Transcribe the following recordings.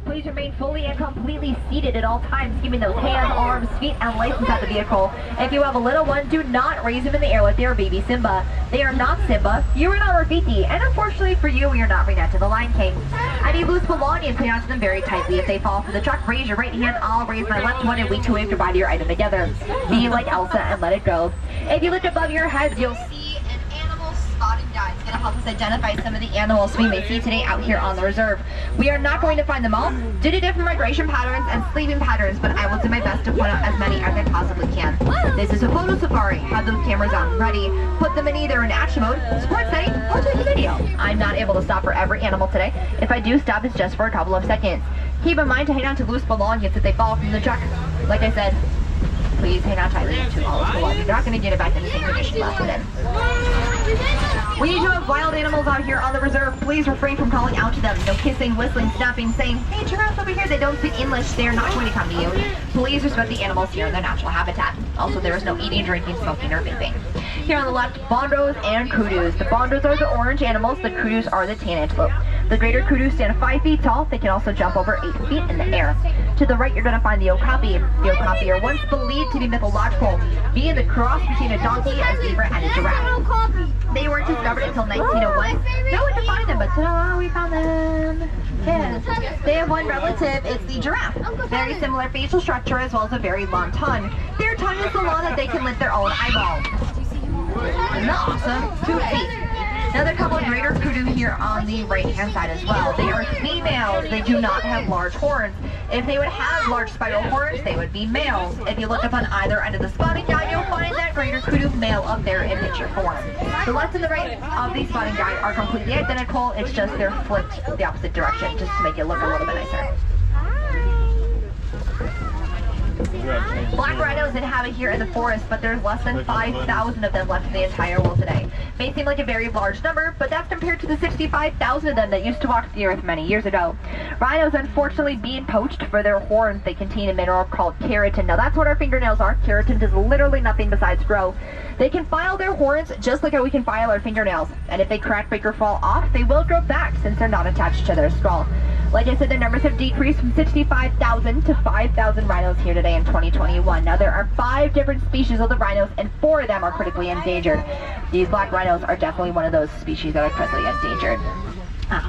please remain fully and completely seated at all times, keeping those hands, arms, feet, and legs inside the vehicle. If you have a little one, do not raise them in the air like they are baby Simba. They are not Simba, you are not Rafiki, and unfortunately for you, we are not Rhinette the Lion King. Any loose belongings, hang on to them very tightly. If they fall from the truck, raise your right hand, I'll raise my left one, and we two wave goodbye to your item together. Be like Elsa and let it go. If you look above your heads, you'll see an animal spotting guide. It's going to help us identify some of the animals we may see today out here on the reserve. We are not going to find them all due to different migration patterns and sleeping patterns, but I will do my best to point out as many as I possibly can. This is a photo safari. Have those cameras on ready. Put them in either in action mode, sport setting, or take a video. I'm not able to stop for every animal today. If I do stop, it's just for a couple of seconds. Keep in mind to hang on to loose belongings if they fall from the truck. Like I said, please hang on tightly to all those belongings. They're not going to get it back in the same condition left it in. We do have wild animals out here on the reserve. Please refrain from calling out to them. No kissing, whistling, snapping, saying, hey, giraffes over here. They don't speak English. They are not going to come to you. Please respect the animals here in their natural habitat. Also, there is no eating, drinking, smoking, or vaping. Here on the left, bondos and kudus. The bondos are the orange animals. The kudus are the tan antelope. The greater kudus stand 5 feet tall. They can also jump over 8 feet in the air. To the right, you're going to find the okapi. The okapi are once believed to be mythological, being the cross between a donkey, a zebra, and a giraffe. They weren't discovered until 1901. No one could find them, but today we found them. Yes. They have one relative, it's the giraffe. Very similar facial structure as well as a very long tongue. Their tongue is so long that they can lift their own eyeball. Isn't that awesome? 2 feet. Another couple of greater kudu here on the right-hand side as well. They are females. They do not have large horns. If they would have large spiral horns, they would be males. If you look up on either end of the spotting guide, you'll find that greater kudu male up there in picture form. The left and the right of the spotting guide are completely identical. It's just they're flipped the opposite direction, just to make it look a little bit nicer. Black rhinos inhabit here in the forest, but there's less than 5,000 of them left in the entire world today. May seem like a very large number, but that's compared to the 65,000 of them that used to walk the earth many years ago. Rhinos, unfortunately, being poached for their horns, they contain a mineral called keratin. Now that's what our fingernails are. Keratin does literally nothing besides grow. They can file their horns just like how we can file our fingernails, and if they crack, break, or fall off, they will grow back since they're not attached to their skull. Like I said, their numbers have decreased from 65,000 to 5,000 rhinos here today in 2021. Now, there are 5 different species of the rhinos, and 4 of them are critically endangered. These black rhinos are definitely one of those species that are critically endangered.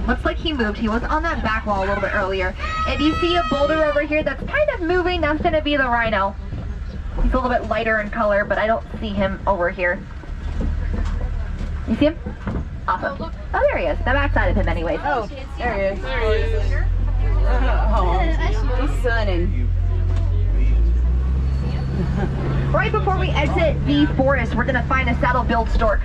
Looks like he moved. He was on that back wall a little bit earlier. If you see a boulder over here that's kind of moving, that's going to be the rhino. He's a little bit lighter in color, but I don't see him over here. You see him? Awesome. Oh, there he is. The backside of him anyways. Oh, there he is. Oh, he's sunning. Right before we exit the forest, we're going to find a saddle-billed stork.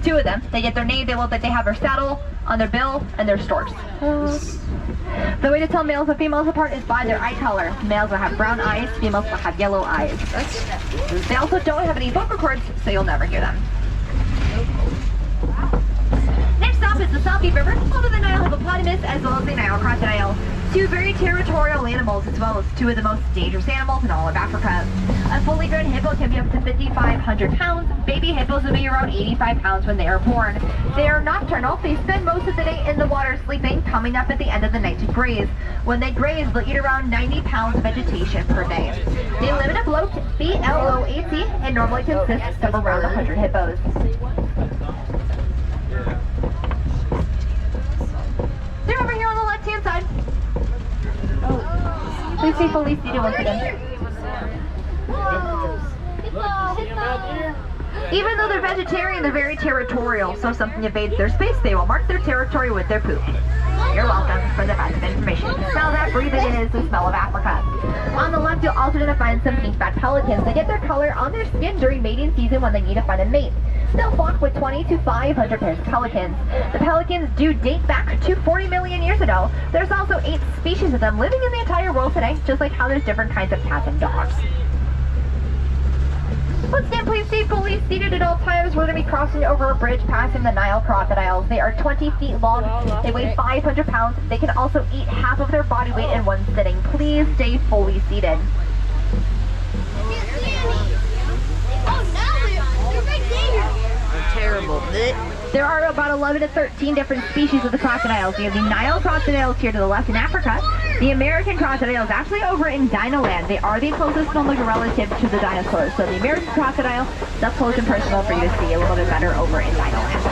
2 of them. They get their name. They look like they have their saddle on their bill, and they're storks. The way to tell males and females apart is by their eye color. Males will have brown eyes, females will have yellow eyes. They also don't have any vocal cords, so you'll never hear them. Next stop is the Selkie River, home of the Nile hippopotamus as well as the Nile crocodile. 2 very territorial animals as well as 2 of the most dangerous animals in all of Africa. A fully grown hippo can be up to 5,500 pounds. Baby hippos will be around 85 pounds when they are born. They are nocturnal. They spend most of the day in the water sleeping, coming up at the end of the night to graze. When they graze, they'll eat around 90 pounds of vegetation per day. They live in a bloat, BLOAT, and normally consists of around 100 hippos. They're over here on the left-hand side. Please stay fully seated once again. Even though they're vegetarian, they're very territorial, so if something invades their space, they will mark their territory with their poop. You're welcome for the best of information. Smell that, breathe it in, is the smell of Africa. On the left, you'll also gonna find some pink-backed pelicans. They get their color on their skin during mating season when they need to find a mate. They'll flock with 20 to 500 pairs of pelicans. The pelicans do date back to 40 million years ago. There's also 8 species of them living in the entire world today, just like how there's different kinds of cats and dogs. Once again, please stay fully seated at all times. We're going to be crossing over a bridge passing the Nile crocodiles. They are 20 feet long. They weigh 500 pounds. They can also eat half of their body weight in one sitting. Please stay fully seated. Terrible. There are about 11 to 13 different species of the crocodiles. You have the Nile crocodiles here to the left in Africa. The American crocodile is actually over in Dino Land. They are the closest known relative to the dinosaurs. So the American crocodile, that's close and personal for you to see a little bit better over in Dino Land.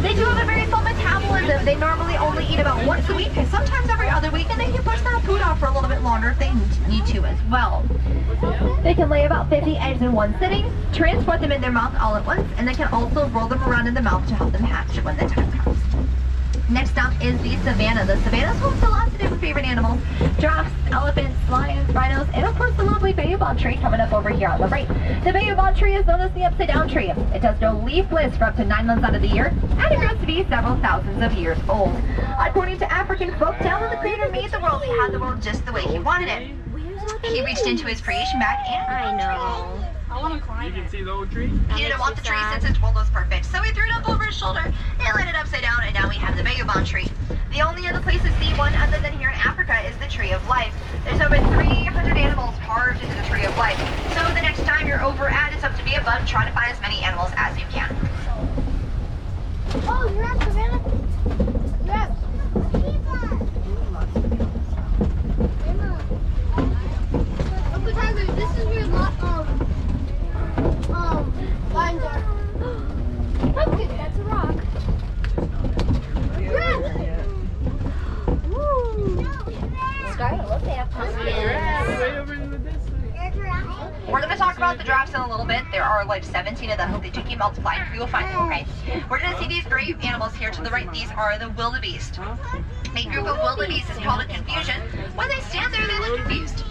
They do have a very slow metabolism. They normally only eat about once a week and sometimes every other week, and they can push that food off for a little bit longer if they need to as well. They can lay about 50 eggs in one sitting, transport them in their mouth all at once, and they can also roll them around in the mouth to help them hatch when the time comes. Next up is the Savannah. The Savannah is home to lots of different favorite animals. Giraffes, elephants, lions, rhinos, and of course the lovely baobab tree coming up over here on the right. The baobab tree is known as the upside down tree. It does grow leafless for up to 9 months out of the year, and it grows to be several thousands of years old. According to African folktale, when the Creator made the world, he had the world just the way he wanted it. He reached into his creation bag and I know. I want to climb. You can see the old tree? He didn't want the tree since his world was perfect, so he threw it up over his shoulder and laid it upside down, and now we have the baobab tree. The only other place to see one other than here in Africa is the Tree of Life. There's over 300 animals carved into the Tree of Life. So the next time you're over at It's Up to Be a Bud, try to find as many animals as you can. Oh, you're at Savannah? You're at Uncle Tyler, this is where lines are. Pumpkin, that's a rock. Scarlet, look, they have pumpkins. Way over in the distance. We're going to talk about the giraffes in a little bit. There are like 17 of them. They do keep multiplying. We will find them, okay? We're going to see these great animals here to the right. These are the wildebeest. A group of wildebeest is called a confusion. When they stand there, they look confused.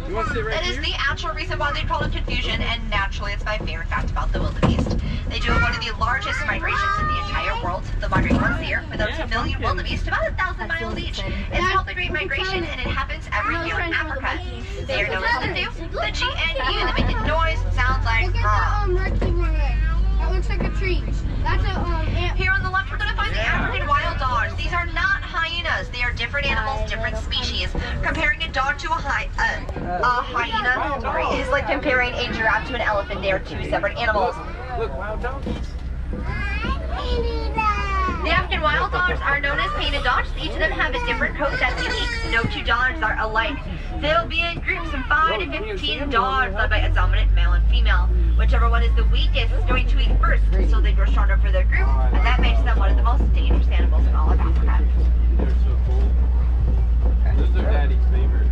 You want to sit right That is here? the actual reason why they call it confusion, and naturally it's my favorite fact about the wildebeest. They do have one of the largest migrations in the entire world. They'll migrate once a year with up to 2 million wildebeest, about 1,000 miles each. It's called the Great Migration, and it happens every year in Africa. They are known as the new, the GNU, and they make a noise that sounds like Look at the rectangle there. That looks like a tree. That's a ant. Here on the left, we're going to find the African wild dogs. These are not hyenas. They are different animals, different species. Comparing a dog to a hyena is like comparing a giraffe to an elephant. They are two separate animals. Look, wild donkeys. The African wild dogs are known as painted dogs. Each of them have a different coat that's unique. No two dogs are alike. They'll be in groups of 5 to 15 dogs led by a dominant male and female. Whichever one is the weakest is going to eat first, so they grow stronger for their group, and that makes them one of the most dangerous animals in all of Africa. They're so cool. This is their daddy's favorite.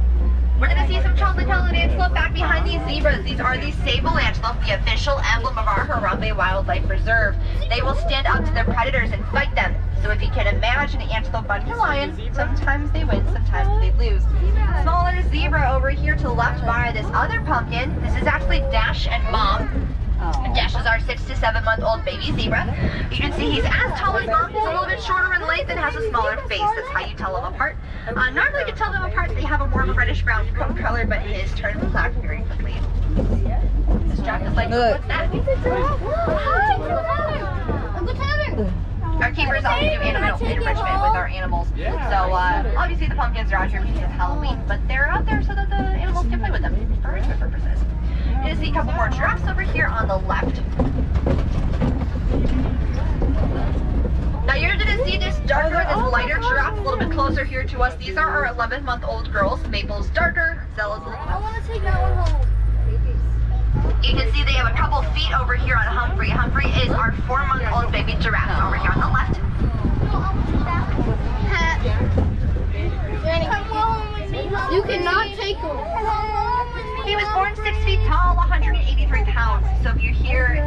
We're going to see some chocolate-colored antelope back behind these zebras. These are the Sable Antelope, the official emblem of our Harambe Wildlife Reserve. They will stand up to their predators and fight them. So if you can imagine an antelope fighting a lion, sometimes they win, sometimes they lose. Smaller zebra over here to the left by this other pumpkin. This is actually Dash and Mom. Dash is our 6 to 7 month old baby zebra. You can see he's as tall as Mom. He's a little bit shorter in length and has a smaller face. That's how you tell them apart. Normally to tell them apart, they have a more of a reddish brown color, but his turns black very quickly. This Jack is like, what's that? Hi, Uncle Tyler. Our keepers also do animal enrichment with our animals. So obviously the pumpkins are out here because of Halloween, but they're out there so that the animals can play with them for enrichment purposes. You're going to see a couple more giraffes over here on the left. Now you're going to see this darker, this lighter giraffe a little bit closer here to us. These are our 11-month-old girls. Maple's darker, Zella's a little I want to take that one home. You can see they have a couple feet over here on Humphrey. Humphrey is our 4-month-old baby giraffe over here on the left. You cannot take him. He was born 6 feet tall, 183 pounds. So if you're here,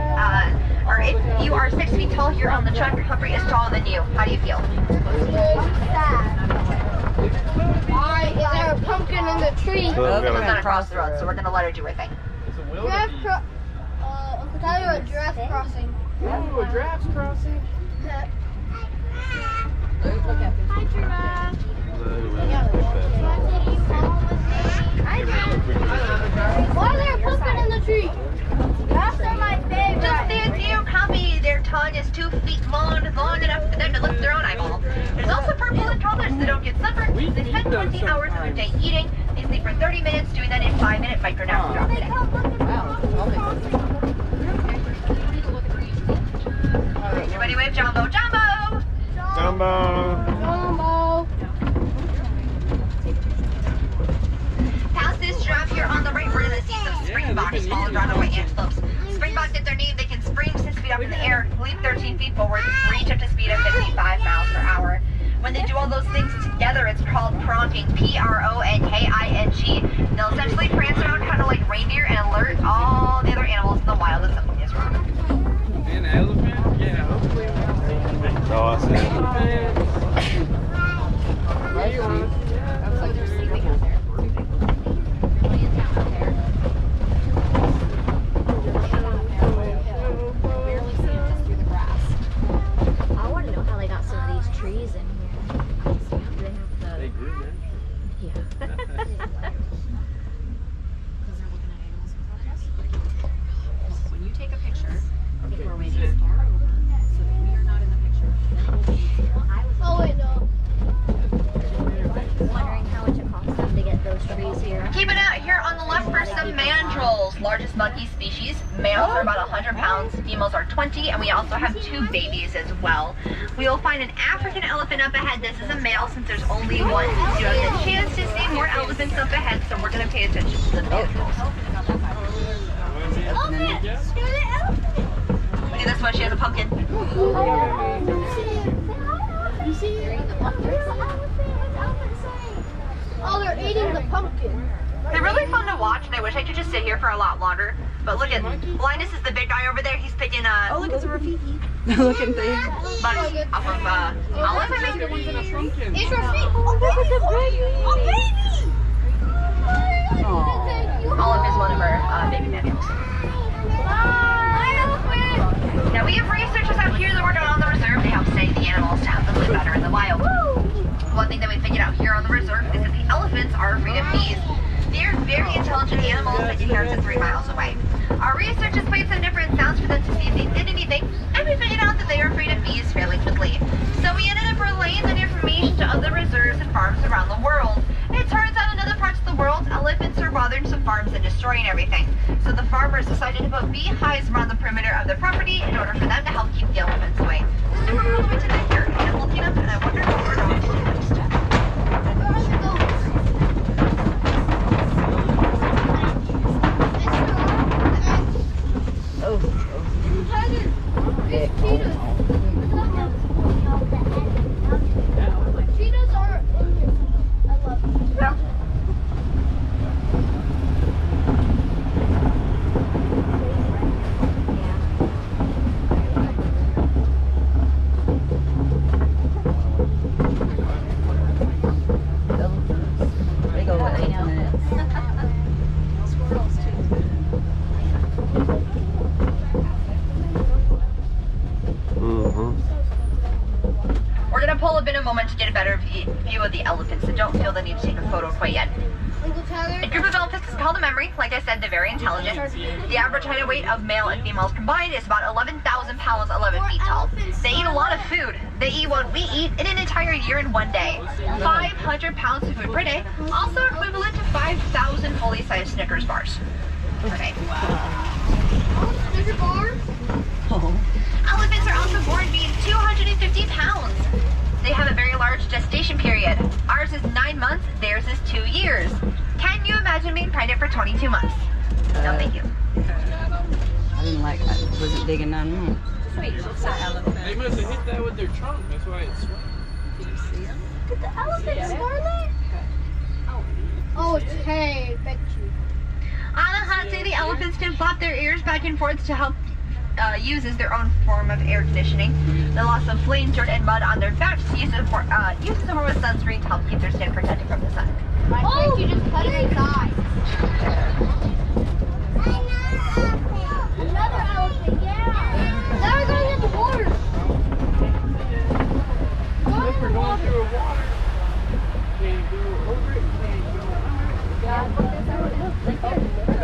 or if you are 6 feet tall here on the truck, Humphrey is taller than you. How do you feel? Why is there a pumpkin in the tree? She's not across the road, so we're going to let her do her thing. It's a Giraffe wildebeest. Uncle Tyler, a giraffe crossing. Ooh, a giraffe's crossing. Hi, giraffe. Why is there a pumpkin in the tree? Giraffes are my favorite. Just stand you, copy. Their tongue is 2 feet long enough for them to lift their own eyeball. There's also purple in color, so they don't get sunburned. They spend 20 hours of their day eating. They sleep for 30 minutes, doing that in 5-minute micronaps throughout the day. Everybody wave Jumbo, Jumbo! Jumbo. Jumbo. up in the air, leap 13 feet forward, reach up to speed of 55 miles per hour. When they do all those things together, it's called pronking, P-R-O-N-K-I-N-G. They'll essentially prance around kind of like reindeer and alert all the other animals in the wild if something is wrong. An elephant? Yeah, hopefully. Awesome. That's like they're sleeping out there. Barely see them just through the grass. I want to know how they got some of these trees in here. Do they have the... They grew there. Yeah. Because they're looking at animals in progress. When you take a picture, we're waiting to start over so that we are not in the picture. Then we'll be Oh, wait, no. Wondering how much it costs them to get those trees here. Keep it out here on the left for some mandrills, largest monkey species. Males are about 100 pounds, females are 20, and we also have 2 babies as well. We will find an African elephant up ahead. This is a male since there's only one. You have the chance to see more elephants up ahead, so we're going to pay attention to the mandrills. Elephant! Scare the elephant! Look at this one, she has a pumpkin. You see? They're eating the pumpkin. Oh, they're eating the pumpkin. They're really fun to watch, and I wish I could just sit here for a lot longer. But look at, Linus is the big guy over there. He's picking Oh, look, it's a Rafiki. Look at things. bugs off of olives, I think. Pumpkin. It's Rafiki. Oh, baby! Olive is one of our baby mandrills. Now we have researchers out here that work on the reserve. They help study the animals to help them live better in the wild. One thing that we figured out here on the reserve is that the elephants are afraid of bees. They are very intelligent animals that you hear up to 3 miles away. Our researchers played some different sounds for them to see if they did anything, and we figured out that they are afraid of bees fairly quickly. So we ended up relaying that information to other reserves and farms around the world. It turns out in other parts of the world, elephants are bothering some farms and destroying everything. So the farmers decided to put beehives around the perimeter of their property in order for them to help keep the elephants away. So we're all the way to the here, and I'm looking up and I wonder what we're going to do next. Cheetahs are in here. I love them. Big old squirrels too. We're going to pull up in a moment to get a better view of the elephants, so don't feel the need to take a photo quite yet. Uncle Tyler. A group of elephants is called a memory. Like I said, they're very intelligent. The average height and weight of male and females combined is about 11,000 pounds, 11 feet tall. They eat a lot of food. They eat what we eat in an entire year in one day. 500 pounds of food per day, also equivalent to 5,000 fully sized Snickers bars per day. Snicker bars. Elephants are also born being 250 pounds. They have a very large gestation period. Ours is 9 months, theirs is 2 years. Can you imagine being pregnant for 22 months? No, thank you. I didn't like I wasn't big in 9 months. They must have hit that with their trunk. That's why it's swung. Did you see them? Look at the elephant, Scarlet. Oh, it's hay. Bet you. On a hot day, the elephants can flap their ears back and forth to help use as their own form of air conditioning. The loss of flame, dirt, and mud on their backs uses a form of sunscreen to help keep their skin protected from the sun. Why can't you just cut his eyes? Another elephant, yeah. Now we're going in the water. Look, we're going through a water. Can't go over it, can't go Look at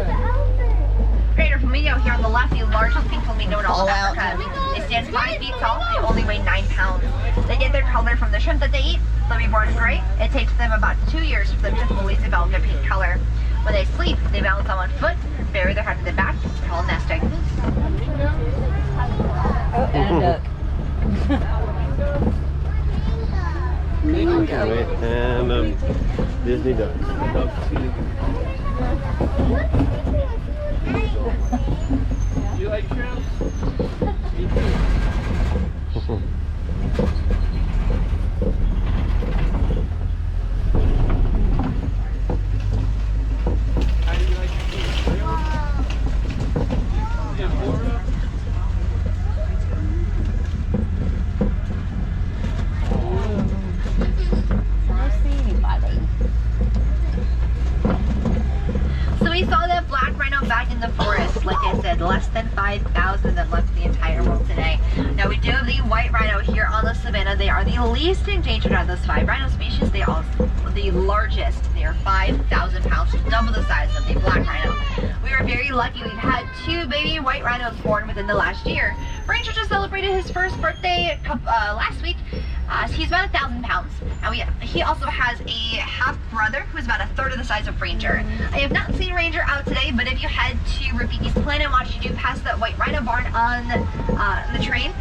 the elephant. Greater flamingo here on the left, the largest pink flamingo in all of Africa. They stand 5 feet tall, they only weigh 9 pounds. They get their color from the shrimp that they eat. They'll be born gray. It takes them about 2 years for them to fully develop their pink color. When they sleep, they balance on one foot, bury their head to the back, called nesting. Oh, and a duck. And Disney duck. You like shrimp? Me rhinos. Like I said, less than 5,000 of them left in the entire world today. Now we do have the white rhino here on the Savannah. They are the least endangered out of those 5 rhino species. They are the largest. They are 5,000 pounds, double the size of the black rhino. We are very lucky. We've had 2 baby white rhinos born within the last year. Ranger just celebrated his first birthday last week. He's about 1,000 pounds. And he also has a half brother who's about 1/3 of the size of Ranger. I have not seen Ranger out today, but if you head to Rafiti's Planet Watch, you do pass that white rhino barn on the train.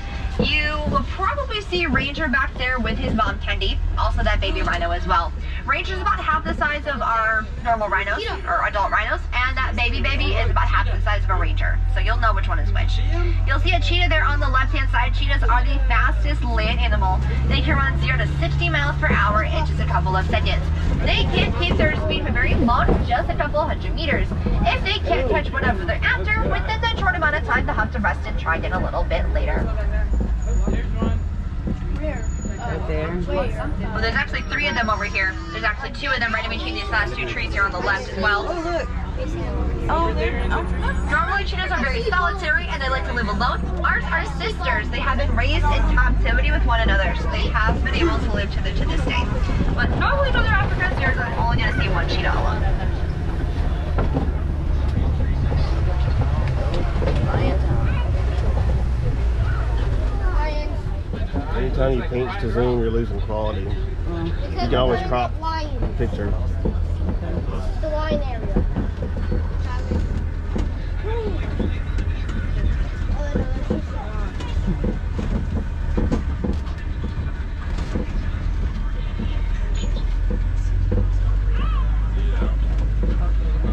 You will probably see Ranger back there with his mom Kendi, also that baby rhino as well. Ranger's about half the size of our normal rhinos, or adult rhinos, and that baby is about half the size of a Ranger. So you'll know which one is which. You'll see a cheetah there on the left-hand side. Cheetahs are the fastest land animal. They can run 0 to 60 miles per hour in just a couple of seconds. They can't keep their speed for very long, just a couple hundred meters. If they can't catch whatever they're after, within that short amount of time, they'll have to rest and try again a little bit later. Right there. Well, there's actually 3 of them over here. There's actually 2 of them right in between these last 2 trees here on the left as well. Oh, look. Oh, there. Normally cheetahs are very solitary and they like to live alone. Ours are sisters. They have been raised in captivity with one another, so they have been able to live to this day. But normally in other Africans, you're only going to see 1 cheetah alone. Anytime you paint to zoom, you're losing quality. You can always crop the picture. The line area.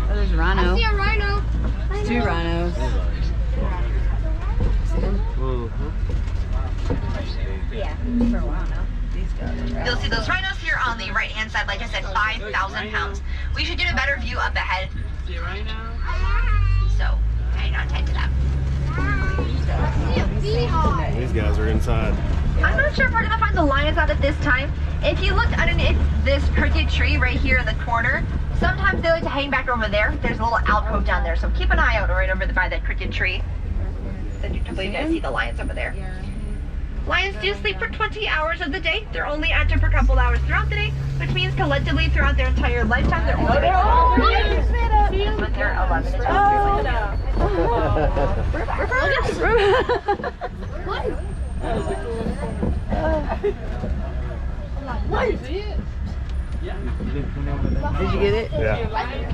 Oh, there's a rhino. I see a rhino. 2 rhinos. Yeah, for a while now. These guys. You'll see those rhinos here on the right-hand side. Like I said, 5,000 pounds. We should get a better view up ahead. So, hang on tight to that. I see a beehive. These guys are inside. I'm not sure if we're going to find the lions out at this time. If you look underneath this crooked tree right here in the corner, sometimes they like to hang back over there. There's a little alcove down there, so keep an eye out right over by that crooked tree. Then you can see the lions over there. Lions do sleep for 20 hours of the day. They're only active for a couple hours throughout the day, which means collectively throughout their entire lifetime, they're only when they're 11 to 12 Did you get it? Yeah.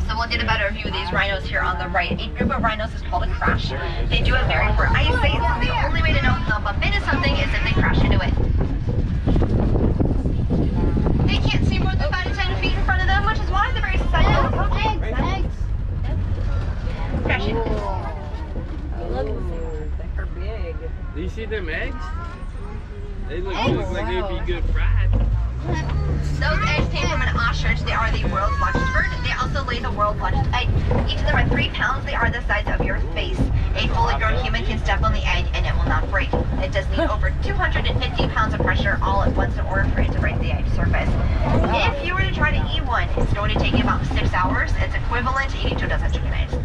So we'll get a better view of these rhinos here on the right. A group of rhinos is called a crash. They do have very poor eyesight, so the only way to know if they'll bump into something is if they crash into it. They can't see more than 5 to 10 feet in front of them, which is why they're very susceptible to approaching. Crash into it. They're big. Do you see them eggs? They look like they'd be good fried. Those eggs came from an ostrich. They are the world's largest bird. They also lay the world's largest egg. Each of them are 3 pounds. They are the size of your face. A fully grown human can step on the egg and it will not break. It does need over 250 pounds of pressure all at once in order for it to break the egg surface. If you were to try to eat one, it's going to take you about 6 hours. It's equivalent to eating 2 dozen chicken eggs.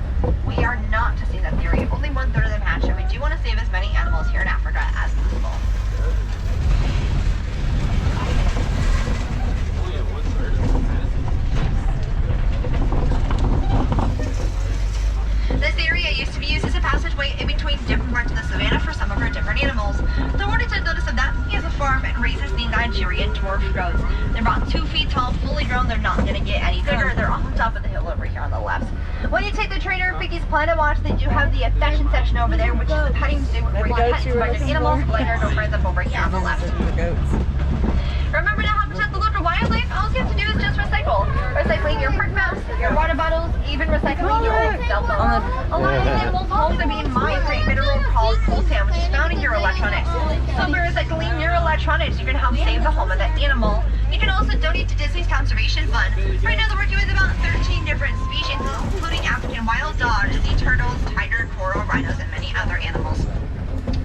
We are not to see that theory. Only 1/3 of them hatch, and we do want to save as many animals here in Africa as possible. This area used to be used as a passageway in between different parts of the savannah for some of our different animals. The warden took notice of that. He has a farm and raises the Nigerian dwarf goats. They're about 2 feet tall, fully grown. They're not going to get any bigger. They're on top of the hill over here on the left. When you take the trainer to Rafiti's Planet Watch, they do have the affection section over there, which is the petting zoo where you pet some bunch of animals. Later, don't bring them over here on the left. Remember to help protect the local wildlife. All you have to do is just recycle. Recycling your park maps, your water bottles, even recycling your old cell phone. A lot of animals' homes are being mined for a mineral called coltan, which is found in your electronics. So by recycling your electronics, you can help save the home of that animal. You can also donate to Disney's Conservation Fund. Right now they're working with about 13 different species, including African wild dogs, sea turtles, tiger, coral, rhinos, and many other animals.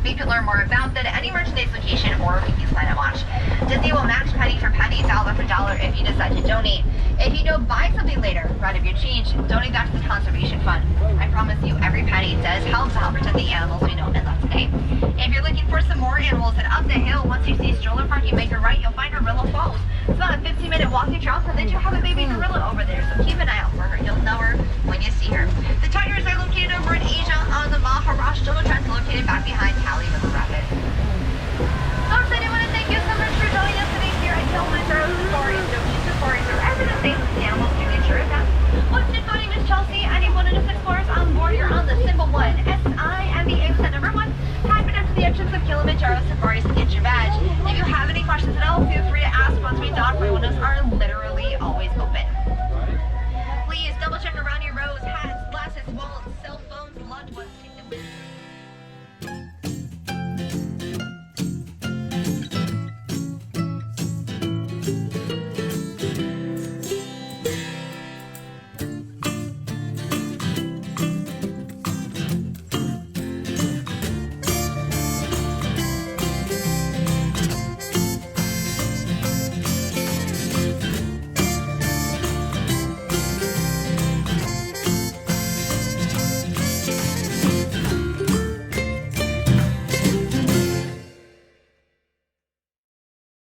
You can learn more about that at any merchandise location or Rafiti's Planet Watch. Disney will match penny for penny, dollar for dollar if you decide to donate. If you don't buy something later, right, if you change, donate that to the conservation fund. I promise you, every penny does help protect the animals we know and love today. If you're looking for some more animals, then up the hill, once you see Stroller Park, you make a right, you'll find Gorilla Falls. It's about a 15-minute walking trail, and they do have a baby gorilla over there, so keep an eye out for her. You'll know her when you see her. The tigers are located over in Asia on the Maharashtra Tract, located back behind Cali River Rapids. Folks, I do want to thank you so much for joining us today here at Kilimanjaro Safari.